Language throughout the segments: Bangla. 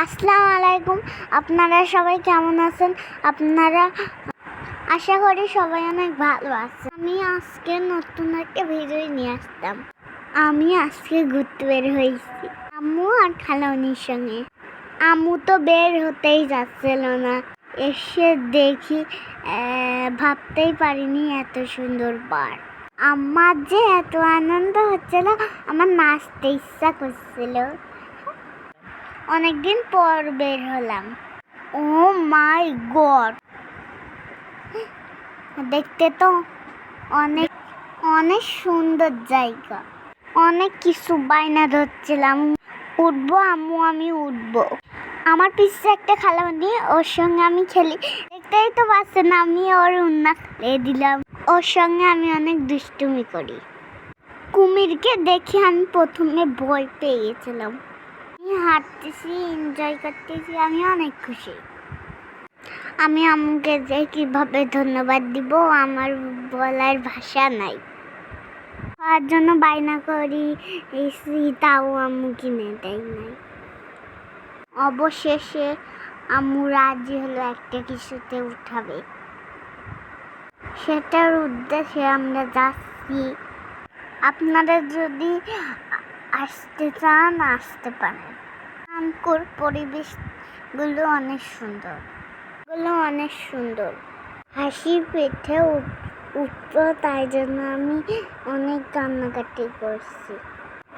আসসালামু আলাইকুম। আপনারা সবাই কেমন আছেন? আপনারা আশা করি সবাই অনেক ভালো আছেন। আমি আজকে নতুন একটা ভিডিও নিয়ে আসতাম। আমি আজকে ঘুরতে বের হয়েছি আম্মু আর খালামণির সঙ্গে। আম্মু তো বের হতেই যাচ্ছিল না, এসে দেখি ভাবতেই পারিনি এত সুন্দর পার্ক। আমার যে এত আনন্দ হচ্ছিল, আমার নাচতে ইচ্ছা করছিল। অনেকদিন পর বের হলাম। ও মাই গড, দেখতে তো অনেক অনেক সুন্দর জায়গা। অনেক কিছু বায়না ধরছিলাম, উঠবো আম্মু, আমি উঠবো। আমার পিছনে একটা খালামণি, ওর সঙ্গে আমি খেলি। দেখতেই তো পাচ্ছেন, আমি ওর উন্না খেলে দিলাম। ওর সঙ্গে আমি অনেক দুষ্টুমি করি। কুমিরকে দেখে আমি প্রথমে ভয় পেয়ে গেছিলাম। হাঁটতেছি, এনজয় করতেছি, আমি অনেক খুশি। আমি আম্মুকে যে কিভাবে ধন্যবাদ দিব আমার বলার ভাষা নাই। খাওয়ার জন্য বায়না করি, তাও আম্মু কিনে দেয় নাই। অবশেষে আম্মু রাজি হলো একটা কিছুতে উঠাবে। সেটার উদ্দেশ্যে আমরা যাচ্ছি। আপনারা যদি আসতে চান আসতে পারেন। আঙ্কুর পরিবেশগুলো অনেক সুন্দর। হাসি পেটে উঠতো, তাই জন্য আমি অনেক কান্নাকাটি করছি,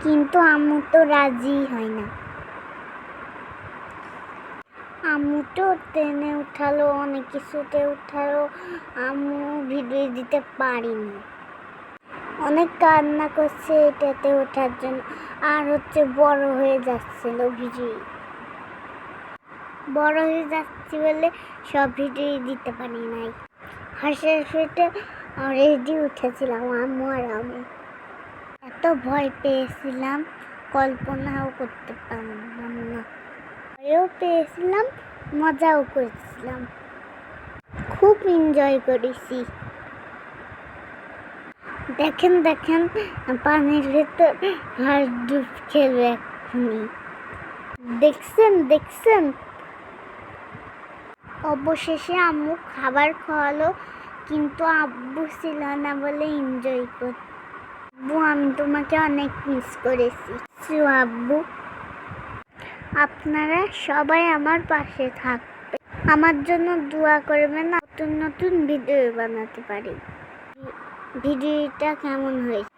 কিন্তু আম্মু তো রাজি হয় না। আম্মু তো ট্রেনে উঠালো, অনেক কিছুতে উঠালো, আম্মু ভিডিও দিতে পারিনি। অনেক কান্না করছে এটাতে ওঠার জন্য, আর বড় হয়ে যাচ্ছিল ভিডিও। বড় হয়ে যাচ্ছি বলে সব ভিডিও দিতে পারি নাই। হাসির পেটে রেডি উঠেছিলাম আম্মু আর আমি। এত ভয় পেয়েছিলাম, কল্পনাও করতে পারলাম না। ভয়ও পেয়েছিলাম, মজাও করেছিলাম, খুব এনজয় করেছি। দেখেন পানির ভেতর হাঁস ডুব খেলবে এক্ষুনি। দেখছেন। অবশেষে আম্মু খাবার খাওয়ালো, কিন্তু আব্বু ছিল না বলে এনজয় করতে। আব্বু, আমি তোমাকে অনেক মিস করেছি। আব্বু, আপনারা সবাই আমার পাশে থাকবে, আমার জন্য দোয়া করবেন, নতুন ভিডিও বানাতে পারি। ভিডিওটা কেমন হয়েছে?